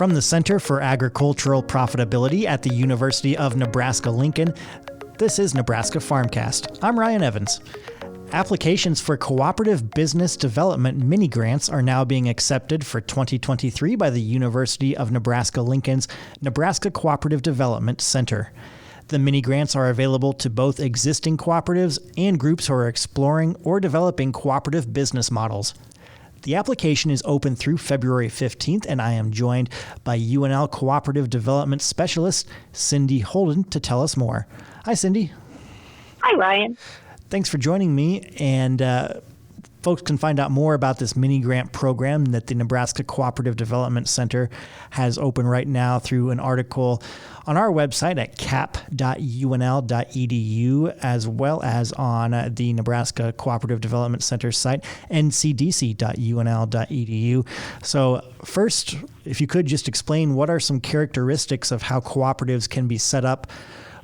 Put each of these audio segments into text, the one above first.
From the Center for Agricultural Profitability at the University of Nebraska-Lincoln, this is Nebraska Farmcast. I'm Ryan Evans. Applications for cooperative business development mini-grants are now being accepted for 2023 by the University of Nebraska-Lincoln's Nebraska Cooperative Development Center. The mini-grants are available to both existing cooperatives and groups who are exploring or developing cooperative business models. The application is open through February 15th, and I am joined by UNL Cooperative Development Specialist Cindy Houlden to tell us more. Hi, Cindy. Hi, Ryan. Thanks for joining me, and folks can find out more about this mini-grant program that the Nebraska Cooperative Development Center has open right now through an article on our website at cap.unl.edu, as well as on the Nebraska Cooperative Development Center site, ncdc.unl.edu. So first, if you could just explain what are some characteristics of how cooperatives can be set up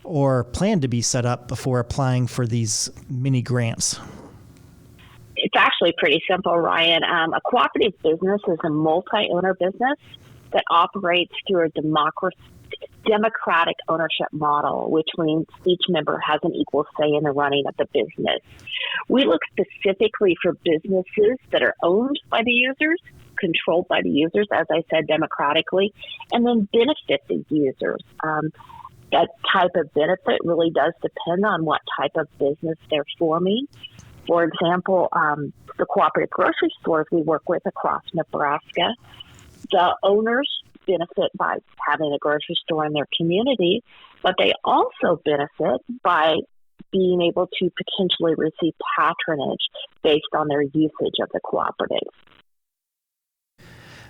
or plan to be set up before applying for these mini grants. It's actually pretty simple, Ryan. A cooperative business is a multi-owner business that operates through a democratic ownership model, which means each member has an equal say in the running of the business. We look specifically for businesses that are owned by the users, controlled by the users, as I said, democratically, and then benefit the users. That type of benefit really does depend on what type of business they're forming. For example, the cooperative grocery stores we work with across Nebraska, the owners benefit by having a grocery store in their community, but they also benefit by being able to potentially receive patronage based on their usage of the cooperative.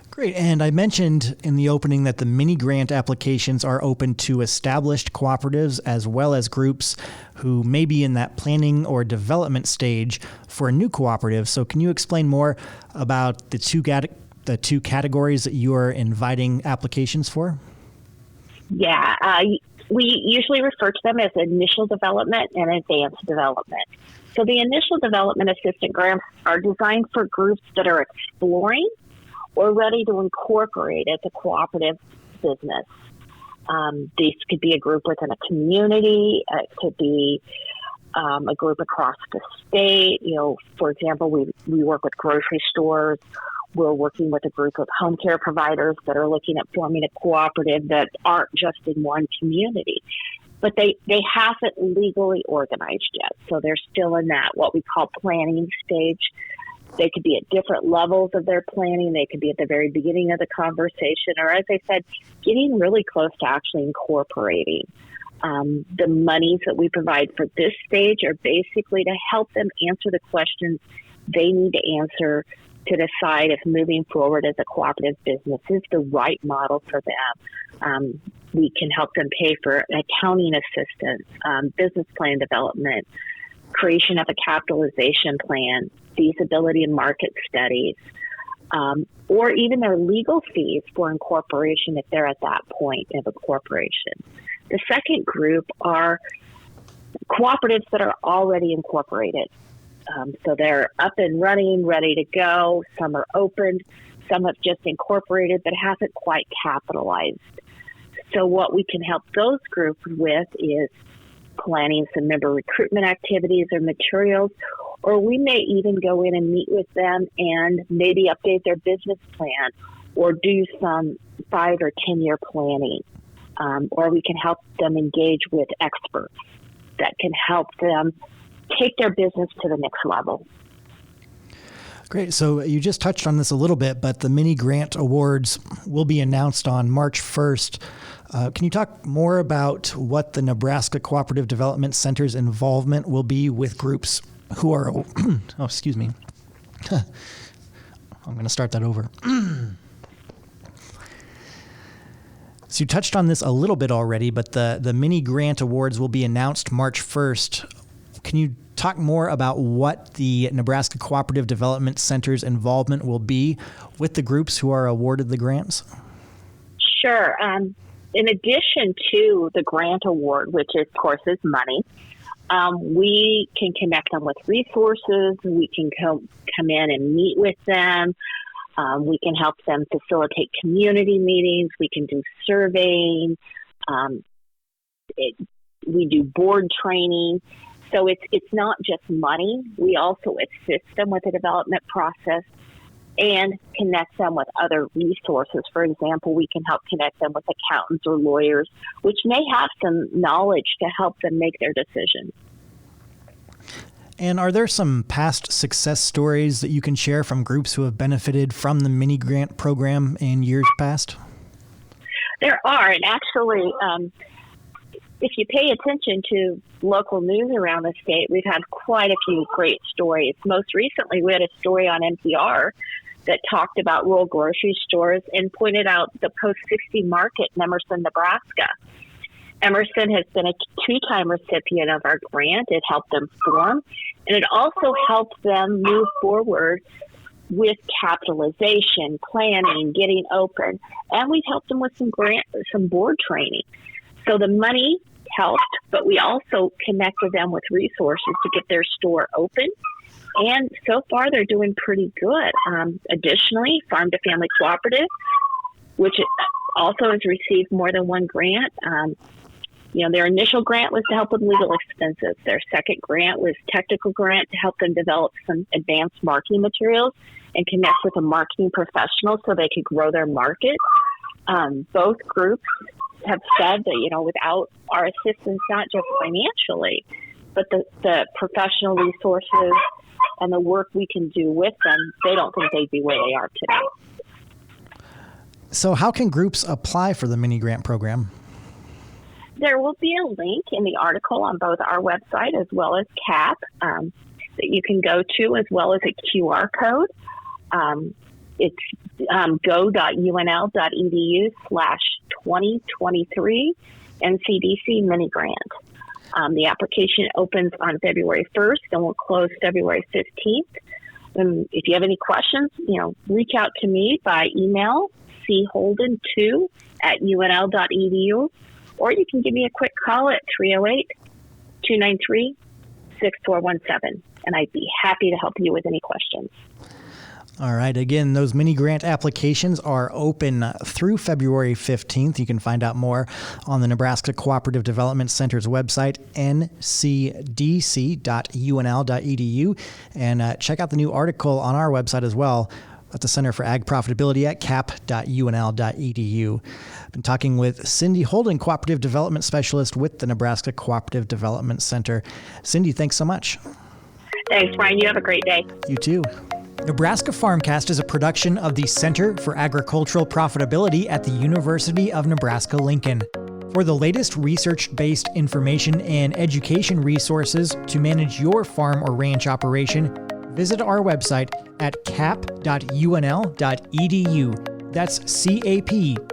Great. And I mentioned in the opening that the mini grant applications are open to established cooperatives as well as groups who may be in that planning or development stage for a new cooperative. So can you explain more about the two categories that you are inviting applications for? Yeah, we usually refer to them as initial development and advanced development. So the initial development assistant grants are designed for groups that are exploring or ready to incorporate as a cooperative business. These could be a group within a community. It could be a group across the state. For example, we work with grocery stores. We're working with a group of home care providers that are looking at forming a cooperative that aren't just in one community. But they haven't legally organized yet. So they're still in that, what we call planning stage. They could be at different levels of their planning. They could be at the very beginning of the conversation, or as I said, getting really close to actually incorporating. The monies that we provide for this stage are basically to help them answer the questions they need to answer to decide if moving forward as a cooperative business is the right model for them. We can help them pay for accounting assistance, business plan development, creation of a capitalization plan, feasibility and market studies, or even their legal fees for incorporation if they're at that point of a corporation. The second group are cooperatives that are already incorporated. So they're up and running, ready to go. Some are opened, some have just incorporated but haven't quite capitalized. So what we can help those groups with is planning some member recruitment activities or materials, or we may even go in and meet with them and maybe update their business plan or do some 5 or 10-year planning. Or we can help them engage with experts that can help them take their business to the next level. Great. So you just touched on this a little bit, but the mini grant awards will be announced on March 1st. Can you talk more about what the Nebraska Cooperative Development Center's involvement will be with groups who are, oh, excuse me. I'm going to start that over. So you touched on this a little bit already, but the mini grant awards will be announced March 1st. Can you talk more about what the Nebraska Cooperative Development Center's involvement will be with the groups who are awarded the grants? Sure. In addition to the grant award, which of course is money, we can connect them with resources. We can come in and meet with them. We can help them facilitate community meetings. We can do surveying. We do board training. So it's not just money. We also assist them with the development process and connect them with other resources. For example, we can help connect them with accountants or lawyers, which may have some knowledge to help them make their decisions. And are there some past success stories that you can share from groups who have benefited from the mini grant program in years past? There are, and actually, if you pay attention to local news around the state, we've had quite a few great stories. Most recently, we had a story on NPR that talked about rural grocery stores and pointed out the post-60 market in Emerson, Nebraska. Emerson has been a two-time recipient of our grant. It helped them form, and it also helped them move forward with capitalization, planning, getting open, and we've helped them with some board training. So the money helped, but we also connected them with resources to get their store open. And so far, they're doing pretty good. Additionally, Farm to Family Cooperative, which also has received more than one grant. Their initial grant was to help with legal expenses. Their second grant was technical grant to help them develop some advanced marketing materials and connect with a marketing professional so they could grow their market. Both groups have said that, without our assistance, not just financially, but the professional resources and the work we can do with them, they don't think they'd be where they are today. So how can groups apply for the mini grant program? There will be a link in the article on both our website as well as CAP that you can go to, as well as a QR code. It's go.unl.edu/2023 NCDC mini grant. The application opens on February 1st and will close February 15th. If you have any questions, reach out to me by email, choulden2@unl.edu, or you can give me a quick call at 308-293-6417, and I'd be happy to help you with any questions. All right. Again, those mini grant applications are open through February 15th. You can find out more on the Nebraska Cooperative Development Center's website, ncdc.unl.edu, and check out the new article on our website as well at the Center for Ag Profitability at cap.unl.edu. I've been talking with Cindy Houlden, Cooperative Development Specialist with the Nebraska Cooperative Development Center. Cindy, thanks so much. Thanks, Ryan. You have a great day. You too. Nebraska Farmcast is a production of the Center for Agricultural Profitability at the University of Nebraska-Lincoln. For the latest research-based information and education resources to manage your farm or ranch operation, visit our website at cap.unl.edu. That's cap.unl.edu.